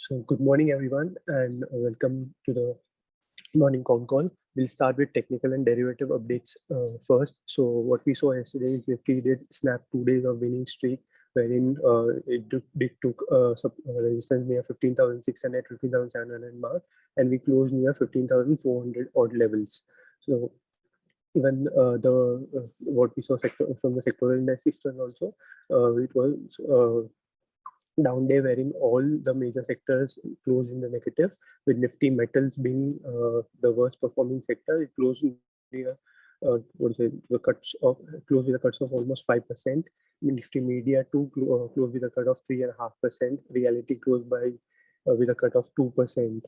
So good morning, everyone, and welcome to the morning con call. We'll start with technical and derivative updates first. So what we saw yesterday is Nifty did snap 2 days of winning streak, wherein it took resistance near 15,600, 15,700 mark, and we closed near 15,400 odd levels. So even what we saw from the sectoral indices also, it was down day wherein all the major sectors closed in the negative, with Nifty metals being the worst performing sector. It closed near closed with a cuts of almost 5%. Nifty media too closed with a cut of 3.5%. Reality closed by with a cut of 2%.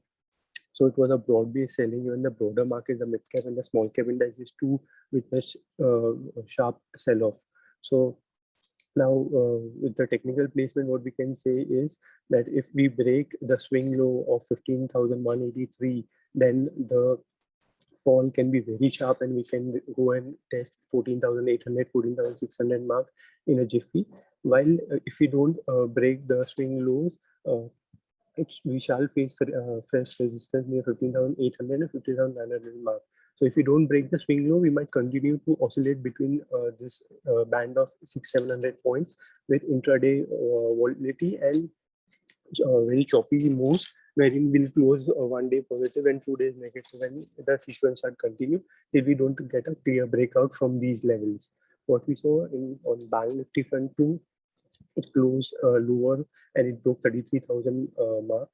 So it was a broad-based selling. Even the broader market, the mid-cap and the small-cap indices too witnessed a sharp sell-off. So now, with the technical placement, what we can say is that if we break the swing low of 15,183, then the fall can be very sharp and we can go and test 14,800, 14,600 mark in a jiffy. While if we don't break the swing lows, we shall face fresh resistance near 15,800 and 15,900 mark. So if we don't break the swing low, we might continue to oscillate between this band of 600-700 points with intraday volatility and very choppy moves, wherein we'll close 1 day positive and 2 days negative, and the sequence shall continue till we don't get a clear breakout from these levels. What we saw on Bank Nifty front too, it closed lower and it broke 33,000 mark.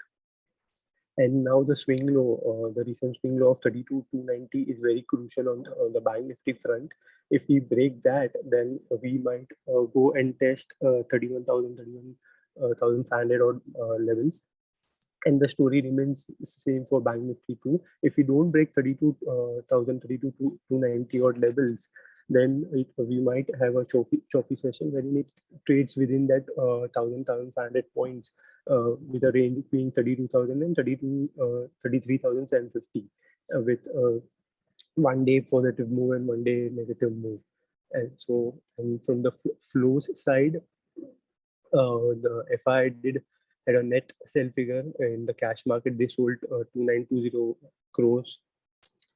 And now the swing low, the recent swing low of 32,290 is very crucial on the Bank Nifty front. If we break that, then we might go and test 31,000, 31,500 odd levels. And the story remains the same for Bank Nifty too. If we don't break 32,000, 32,290 odd levels, then we might have a choppy session wherein it trades within that 1,500 points with a range between 32,000 and 33,750 with 1 day positive move and 1 day negative move. And so, and from the flows side, the FI had a net sell figure in the cash market. They sold 2,920 crores,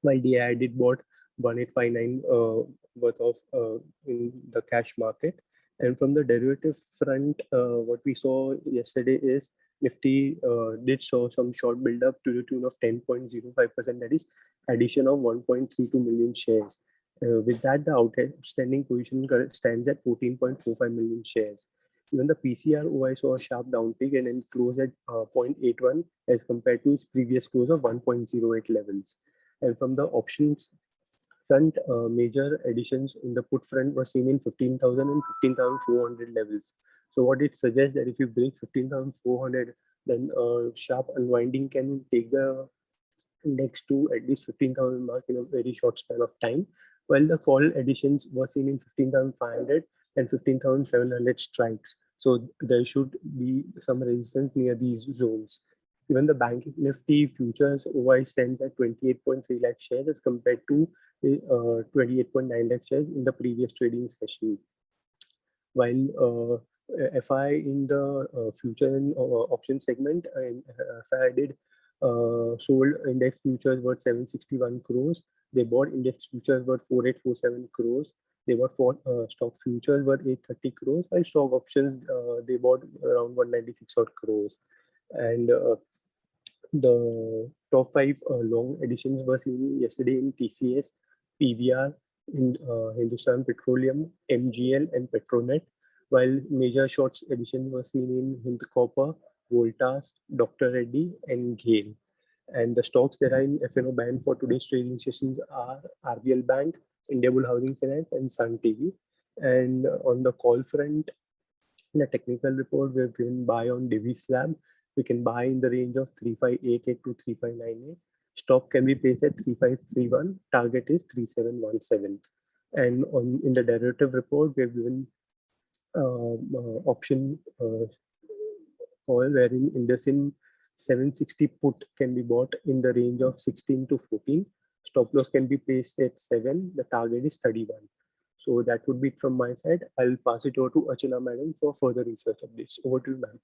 while DI did bought 1,859 worth of in the cash market. And from the derivative front, what we saw yesterday is Nifty did show some short build-up to the tune of 10.05%, that is addition of 1.32 million shares. With that, the outstanding position stands at 14.45 million shares. Even the PCR OI saw a sharp downtick and then closed at 0.81 as compared to its previous close of 1.08 levels. And from the options front, major additions in the put front were seen in 15,000 and 15,400 levels. So what it suggests that if you break 15,400, then sharp unwinding can take the index to at least 15,000 mark in a very short span of time, while the call additions were seen in 15,500 and 15,700 strikes. So there should be some resistance near these zones. Even the Bank Nifty futures OI stands at 28.3 lakh shares as compared to 28.9 lakh shares in the previous trading session. While FI in the future and option segment, FI did sold index futures worth 761 crores. They bought index futures worth 4847 crores. They bought stock futures worth 830 crores. While stock options, they bought around 196 odd crores. And the top 5 long additions were seen yesterday in TCS, PVR, in Hindustan Petroleum, MGL, and Petronet, while major shorts additions were seen in Hind Copper, Voltas, Dr. Reddy, and GAIL. And the stocks that are in FNO band for today's trading sessions are RBL Bank, Indiabull Housing Finance, and Sun TV. And on the call front, in a technical report, we have given buy on Divi Slab. We can buy in the range of 3588 to 3598. Stop can be placed at 3531. Target is 3717. And in the derivative report, we have given option call wherein IndusInd 760 put can be bought in the range of 16 to 14. Stop loss can be placed at 7. The target is 31. So that would be it from my side. I'll pass it over to Archana madam for further research updates. Over to you, ma'am.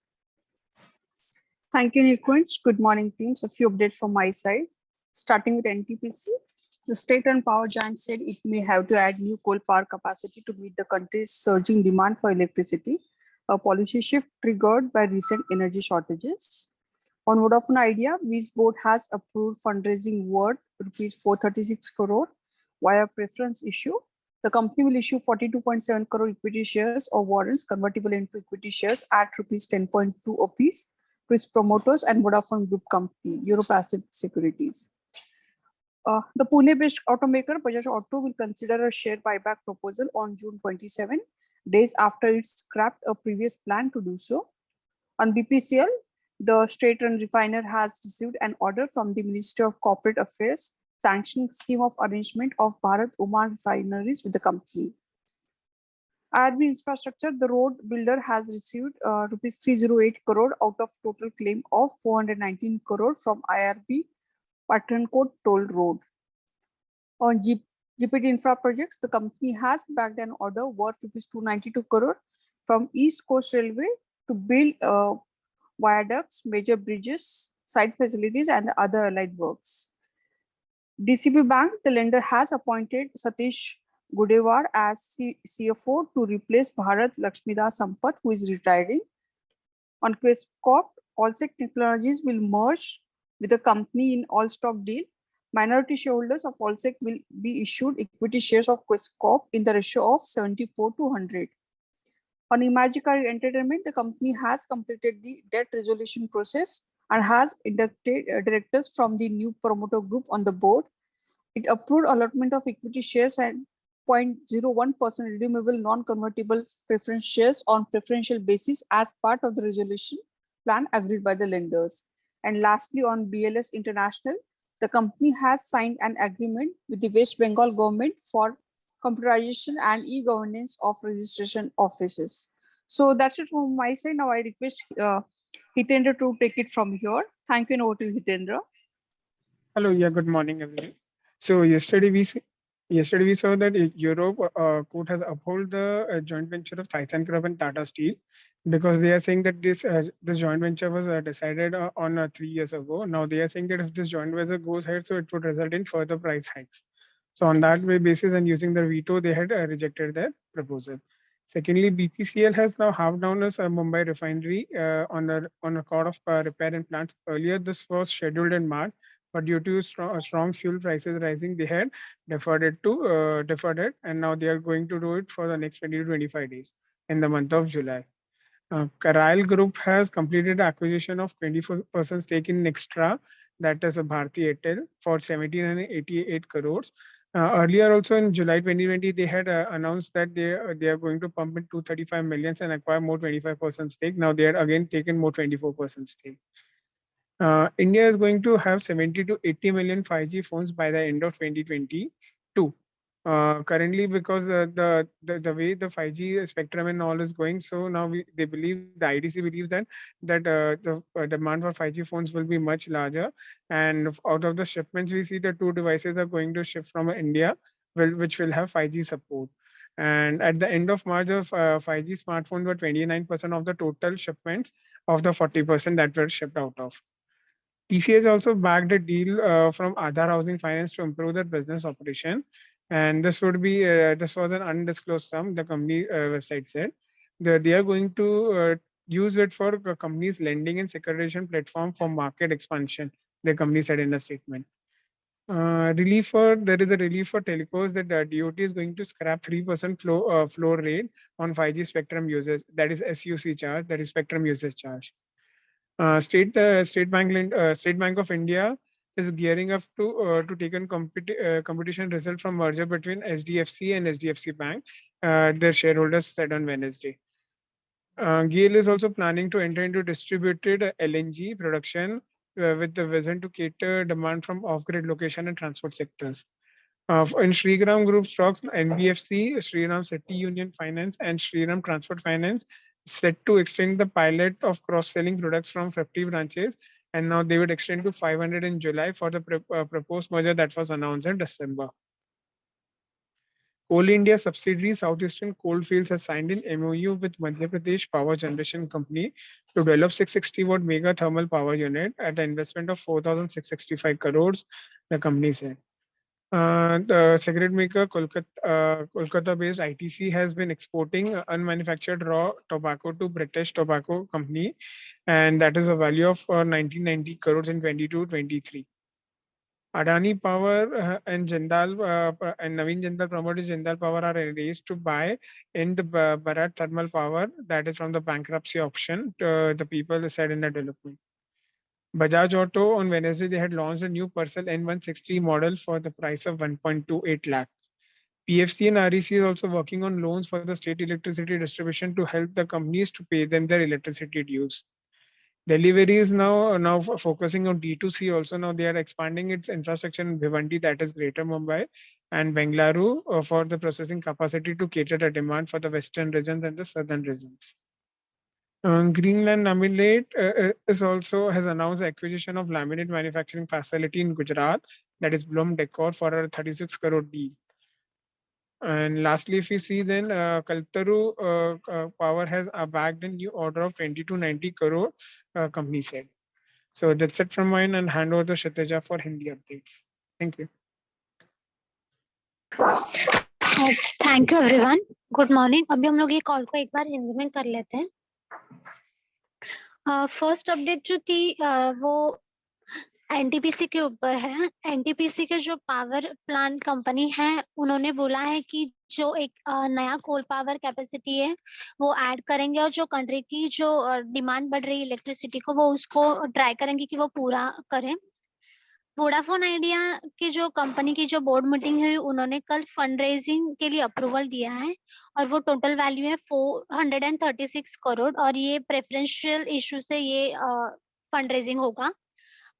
Thank you, Nikunj. Good morning, teams. A few updates from my side. Starting with NTPC, the state-run power giant said it may have to add new coal power capacity to meet the country's surging demand for electricity, a policy shift triggered by recent energy shortages. On Vodafone Idea, Viz board has approved fundraising worth rupees 436 crore via preference issue. The company will issue 42.7 crore equity shares or warrants convertible into equity shares at rupees 10.2 apiece to its promoters and Vodafone Group Company, Europacific Securities. The Pune-based automaker Bajaj Auto will consider a share buyback proposal on June 27, days after it scrapped a previous plan to do so. On BPCL, the state-run refiner has received an order from the Ministry of Corporate Affairs sanctioning scheme of arrangement of Bharat Oman refineries with the company. IRB Infrastructure, the road builder has received rupees 308 crore out of total claim of 419 crore from IRB Pathankot Toll Road. On GPT Infra Projects, the company has bagged an order worth rupees 292 crore from East Coast Railway to build viaducts, major bridges, site facilities, and other allied works. DCB Bank, the lender has appointed Satish Gudewar as CFO to replace Bharat Lakshmidas Sampath, who is retiring. On Quest Corp, Allsec Technologies will merge with the company in all-stock deal. Minority shareholders of Allsec will be issued equity shares of Quest Corp in the ratio of 74 to 100. On Imagica Entertainment, the company has completed the debt resolution process and has inducted directors from the new promoter group on the board. It approved allotment of equity shares and 0.01% redeemable non-convertible preference shares on preferential basis as part of the resolution plan agreed by the lenders. And lastly, on BLS International, the company has signed an agreement with the West Bengal government for computerization and e-governance of registration offices. So that's it from my side. Now I request Hitendra to take it from here. Thank you, and over to Hitendra. Hello, yeah, good morning, everyone. So yesterday we saw that Europe court has upheld the joint venture of ThyssenKrupp and Tata Steel because they are saying that this joint venture was decided on 3 years ago. Now they are saying that if this joint venture goes ahead, so it would result in further price hikes. So on that basis and using the veto, they had rejected their proposal. Secondly, BPCL has now halved down its Mumbai refinery on a call of repair and plants. Earlier, this was scheduled in March, but due to strong fuel prices rising, they had deferred it, and now they are going to do it for the next 20 to 25 days in the month of July. Carlyle Group has completed acquisition of 24% stake in Nextra, that is a Bharti Airtel, for 1788 crores. Earlier, also in July 2020, they had announced that they are going to pump in 235 millions and acquire more 25% stake. Now they are again taken more 24% stake. India is going to have 70 to 80 million 5G phones by the end of 2022. Currently, because the way the 5G spectrum and all is going, so now they believe, the IDC believes that the demand for 5G phones will be much larger, and out of the shipments we see the two devices are going to ship from India, which will have 5G support. And at the end of March, of 5G smartphones were 29% of the total shipments of the 40% that were shipped out of. TCS also backed a deal from Aadhar Housing Finance to improve their business operation, and this was an undisclosed sum. The company website said they are going to use it for the company's lending and securitization platform for market expansion. The company said in a statement. There is a relief for telcos that the DOT is going to scrap 3% floor rate on 5G spectrum users. That is SUC charge. That is spectrum usage charge. State Bank of India is gearing up to take in competition result from merger between SDFC and SDFC Bank. Their shareholders said on Wednesday. GAIL is also planning to enter into distributed LNG production with the vision to cater demand from off-grid location and transport sectors. In Shriram Group stocks, NBFC, Shriram City Union Finance, and Shriram Transport Finance set to extend the pilot of cross-selling products from 50 branches, and now they would extend to 500 in July for the proposed merger that was announced in December. Coal India subsidiary Southeastern Coalfields has signed an MOU with Madhya Pradesh Power Generation Company to develop 660-watt mega thermal power unit at an investment of 4,665 crores, the company said. The cigarette maker Kolkata-based ITC has been exporting unmanufactured raw tobacco to British Tobacco Company, and that is a value of 1990 crores in 22-23. Adani Power and Jindal and Naveen Jindal promoters Jindal Power are raised to buy in the Bharat Thermal Power, that is from the bankruptcy auction. The people said in the development. Bajaj Auto on Wednesday they had launched a new Pulsar N160 model for the price of 1.28 lakh. PFC and REC is also working on loans for the state electricity distribution to help the companies to pay them their electricity dues. Delivery is now focusing on D2C also. Now they are expanding its infrastructure in Bhiwandi, that is Greater Mumbai, and Bengaluru for the processing capacity to cater the demand for the western regions and the southern regions. Greenland Laminate is also has announced the acquisition of laminate manufacturing facility in Gujarat, that is Bloom Decor, for a 36 crore deal. And lastly, if we see then Kaltaru Power has bagged a new order of 2290 crore, company said. So that's it from mine, and hand over to Kshitija for Hindi updates. Thank you. Thank you everyone, good morning. अभी हम लोग ये call को एक बार हिंदी में कर लेते हैं। फर्स्ट अपडेट जो थी वो एनटीपीसी के ऊपर है। एनटीपीसी के जो पावर प्लांट कंपनी है उन्होंने बोला है कि जो एक नया कोल पावर कैपेसिटी है वो ऐड करेंगे, और जो कंट्री की जो डिमांड बढ़ रही है इलेक्ट्रिसिटी को वो उसको ट्राई करेंगे कि वो पूरा करें। वोडाफोन आइडिया की जो कंपनी की जो बोर्ड मीटिंग हुई उन्होंने कल फंड रेजिंग के लिए अप्रूवल दिया है, और वो टोटल वैल्यू है 436 करोड़, और ये प्रेफरेंशियल इशू से ये फंड रेजिंग होगा।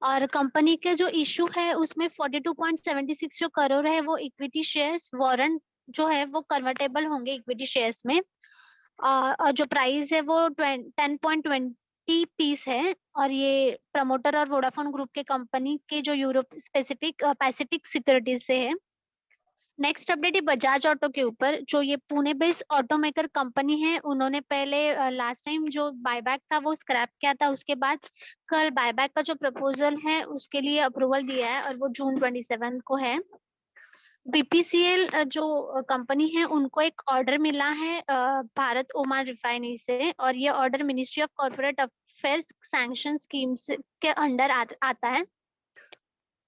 और कंपनी के जो इशू है उसमें 42.76 जो करोड़ है वो इक्विटी शेयर्स, वारंट जो है वो कन्वर्टेबल होंगे इक्विटी शेयर्स में, और जो प्राइस है वो 10.20 पीस है, और ये प्रमोटर और वोडाफोन ग्रुप के कंपनी के जो यूरोप स्पेसिफिक पैसिफिक सिक्योरिटीज से है। नेक्स्ट अपडेट है बजाज ऑटो के ऊपर। जो ये पुणे बेस्ड ऑटोमेकर कंपनी है उन्होंने पहले लास्ट टाइम जो बायबैक था वो स्क्रैप किया था, उसके बाद कल बायबैक का जो प्रपोजल है उसके लिए अप्रूवल दिया है, और वो जून 27 को है। बीपीसीएल जो कंपनी है उनको एक ऑर्डर मिला है भारत ओमान रिफाइनरी से, और ये order ministry of corporate affairs sanction schemes के अंडर आता है।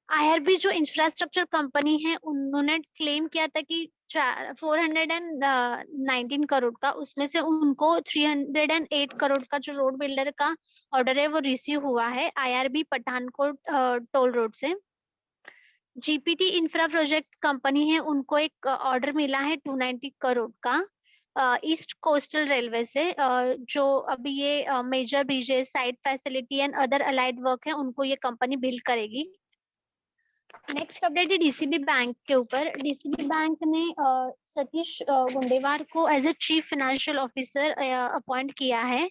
आईआरबी जो इंफ्रास्ट्रक्चर कंपनी है उन्होंने क्लेम किया था कि 419 करोड़ का, उसमें से उनको 308 करोड़ का जो रोड बिल्डर का ऑर्डर है वो रिसीव हुआ है आईआरबी पठानकोट टोल रोड से। जीपीटी इंफ्रा प्रोजेक्ट कंपनी है उनको एक ऑर्डर मिला है 290 करोड़ का ईस्ट कोस्टल रेलवे से, जो अभी ये major bridges, site facility and other allied work है उनको ये कंपनी बिल्ड करेगी। नेक्स्ट अपडेट है डीसीबी बैंक के ऊपर। डीसीबी बैंक ने सतीश गुंडेवार को as a chief financial officer appoint किया है।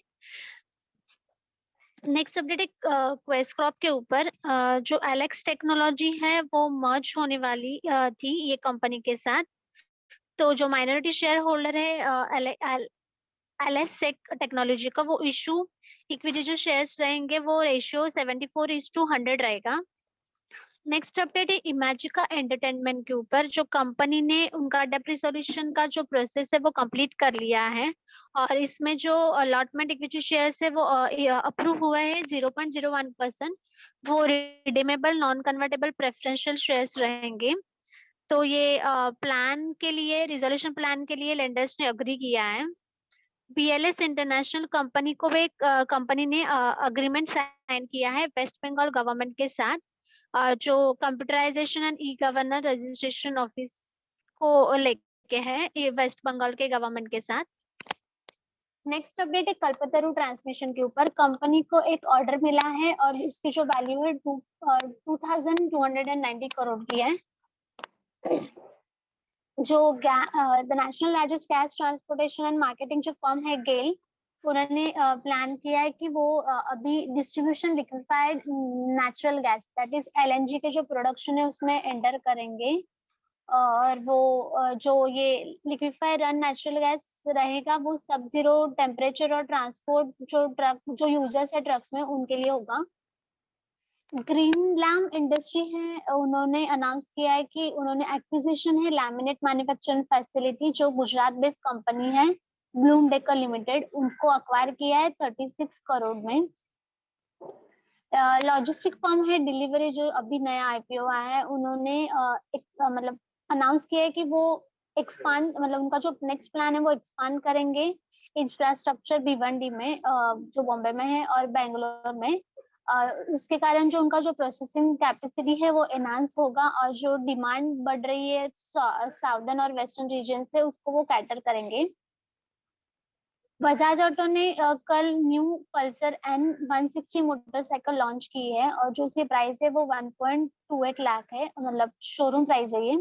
नेक्स्ट अपडेट एक क्वेस्ट क्रॉप के ऊपर। जो एलेक्स टेक्नोलॉजी है वो मर्ज होने वाली थी ये कंपनी के साथ, तो जो माइनॉरिटी शेयर होल्डर है एलेक्स टेक्नोलॉजी का वो इशू इक्विटी जो शेयर्स रहेंगे वो रेशियो 74:100 रहेगा। नेक्स्ट अपडेट है इमेजिका एंटरटेनमेंट के ऊपर। जो कंपनी ने उनका डेब्ट रिजोल्यूशन का जो प्रोसेस है वो कंप्लीट कर लिया है, और इसमें जो अलॉटमेंट इक्विटी शेयर्स है वो अप्रूव हुआ है 0.01%। वो redeemable non convertible preferential shares रहेंगे। तो ये प्लान के लिए, रिजोल्यूशन प्लान के लिए लेंडर्स ने अग्री किया है। बीएलएस इंटरनेशनल कंपनी को एक कंपनी ने अग्रीमेंट साइन किया है वेस्ट बंगाल गवर्नमेंट के साथ, जो computerisation and e governor registration office को लेके है ये वेस्ट बंगाल के गवर्नमेंट के साथ। नेक्स्ट अपडेट है कल्पतरु ट्रांसमिशन के ऊपर। कंपनी को एक ऑर्डर मिला है और इसकी जो वैल्यू है 2290 करोड़ की है। जो the national largest gas transportation and marketing जो फर्म है गेल, उन्होंने प्लान किया है कि वो अभी distribution liquefied natural gas that is LNG के जो प्रोडक्शन है उसमें एंटर करेंगे। और वो जो ये लिक्विफाई रन नेचुरल गैस रहेगा वो सब जीरो टेम्परेचर और ट्रांसपोर्ट जो यूजर्स है ट्रक्स में उनके लिए होगा। ग्रीन लैम इंडस्ट्री है, उन्होंने अनाउंस किया है कि उन्होंने एक्विजिशन है लैमिनेट मैन्युफैक्चरिंग फैसिलिटी जो गुजरात बेस्ड कंपनी है ब्लूम डेकर लिमिटेड, उनको अक्वायर किया है 36 करोड़ में। लॉजिस्टिक फर्म है डिलीवरी जो अभी नया आईपीओ आया है, उन्होंने मतलब अनाउंस किया है कि वो एक्सपांड मतलब उनका जो नेक्स्ट प्लान है वो एक्सपांड करेंगे इंफ्रास्ट्रक्चर भिवंडी में जो बॉम्बे में है और बेंगलोर में। उसके कारण जो उनका जो प्रोसेसिंग कैपेसिटी है वो एनहांस होगा और जो डिमांड बढ़ रही है साउदर्न और वेस्टर्न रीजन से उसको वो कैटर करेंगे। बजाज ऑटो ने कल new Pulsar N160 motorcycle launch की है और जो उसकी प्राइस है वो 1.28 लाख है, मतलब शोरूम प्राइस है ये।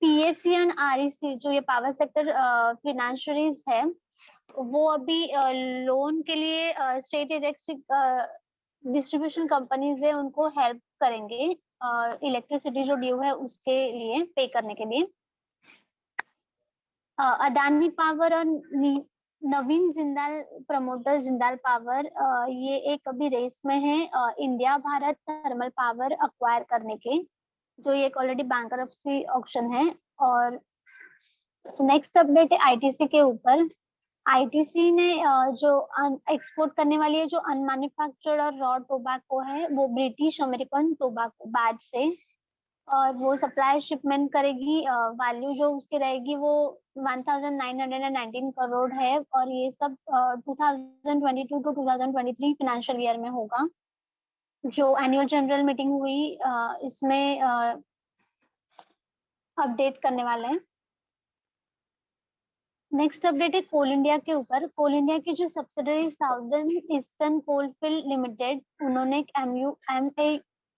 पीएफसी एंड आरईसी जो ये पावर सेक्टर फिनेंशियरीज है वो अभी लोन के लिए स्टेट इलेक्ट्रिक डिस्ट्रीब्यूशन कंपनीज है उनको हेल्प करेंगे इलेक्ट्रिसिटी जो ड्यू है उसके लिए पे करने के लिए। अदानी पावर और नवीन जिंदाल प्रमोटर जिंदाल पावर ये एक अभी रेस में है India Bharat thermal power acquire करने के, जो ये ऑलरेडी बैंकरप्सी ऑक्शन है। और नेक्स्ट अपडेट है आईटीसी के ऊपर। आईटीसी ने जो एक्सपोर्ट करने वाली है जो अनमैन्युफैक्चर्ड और रॉ टोबैको है वो ब्रिटिश अमेरिकन टोबैको बैच से, और वो सप्लाई शिपमेंट करेगी, वैल्यू जो उसकी रहेगी वो 1919 करोड़ है और ये सब 2022 टू 2023 फाइनेंशियल ईयर में होगा। जो एनुअल जनरल मीटिंग हुई इसमें अपडेट करने वाले हैं। नेक्स्ट अपडेट है कोल इंडिया के ऊपर। कोल इंडिया की जो subsidiary southern eastern coalfield limited, उन्होंने एक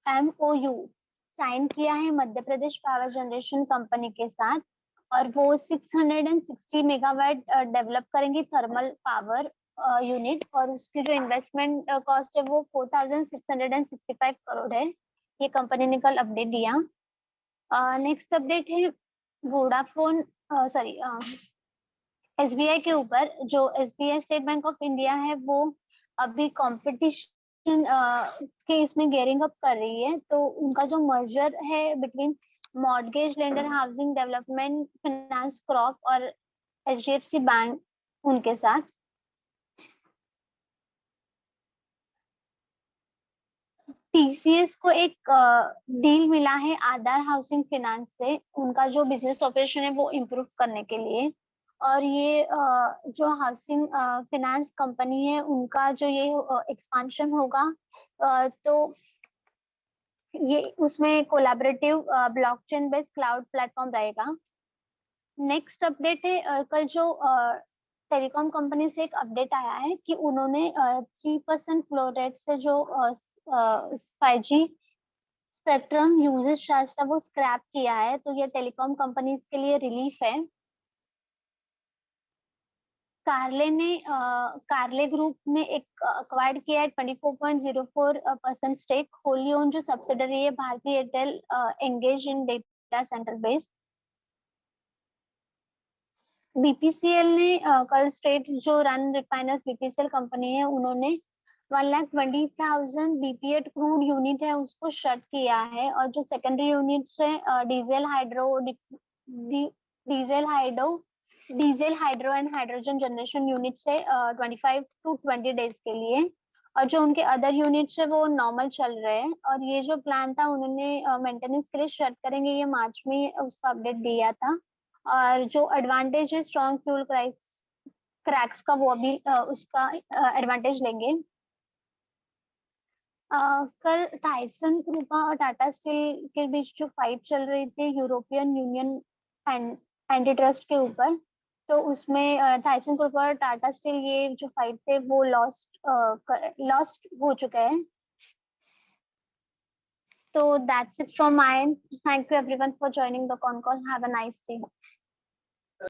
MOU साइन किया है Madhya Pradesh power generation company के साथ और वो 660 मेगावाट डेवलप करेंगे थर्मल पावर यूनिट और उसकी जो इन्वेस्टमेंट कॉस्ट है वो 4665 करोड़ है। ये कंपनी ने कल अपडेट दिया। नेक्स्ट अपडेट है वोडाफोन सॉरी एसबीआई के ऊपर। जो SBI state bank of India है वो अभी कंपटीशन के इसमें गेयरिंग अप कर रही है, तो उनका जो मर्जर है between mortgage lender housing development finance crop और एचडीएफसी बैंक उनके साथ। टीसीएस को एक डील मिला है आधार हाउसिंग फाइनेंस से, उनका जो बिजनेस ऑपरेशन है वो इम्प्रूव करने के लिए। और ये जो हाउसिंग फाइनेंस कंपनी है उनका जो ये एक्सपांशन होगा तो ये उसमें collaborative blockchain based cloud platform रहेगा। नेक्स्ट अपडेट है कल जो टेलीकॉम कंपनी से एक अपडेट आया है कि उन्होंने 3% फ्लो रेट से जो 5G स्पेक्ट्रम यूजेज चार्ज था वो स्क्रैप किया है, तो ये टेलीकॉम कंपनीज के लिए रिलीफ है। कार्ले ग्रुप ने एक अक्वायर्ड किया है 24.04% स्टेक होली ओन जो सब्सिडरी है भारतीय Airtel engage in data centre base. BPCL ने कल स्टेट जो रन रिफाइनर्स बीपीसीएल कंपनी है उन्होंने 1,20,000 बीपीएट क्रूड यूनिट है उसको शट किया है और जो सेकेंडरी यूनिट्स है diesel hydro and hydrogen generation unit से 25 टू 20 डेज के लिए, और जो उनके अदर यूनिट्स है वो नॉर्मल चल रहे हैं। और ये जो प्लान था उन्होंने मेंटेनेंस के लिए शट करेंगे, ये मार्च में उसका अपडेट दिया था। और जो एडवांटेज है स्ट्रॉन्ग फ्यूल क्रैक्स का वो अभी उसका एडवांटेज लेंगे। कल टाइसन ग्रुपा और टाटा स्टील के बीच जो फाइट चल रही थी यूरोपियन यूनियन एंटी ट्रस्ट के ऊपर, तो उसमें टाइसन ग्रुप और टाटा स्टील ये जो फाइट थे वो लॉस्ट हो चुके हैं। तो that's it from my and. Thank you everyone for joining the con call. Have a nice day.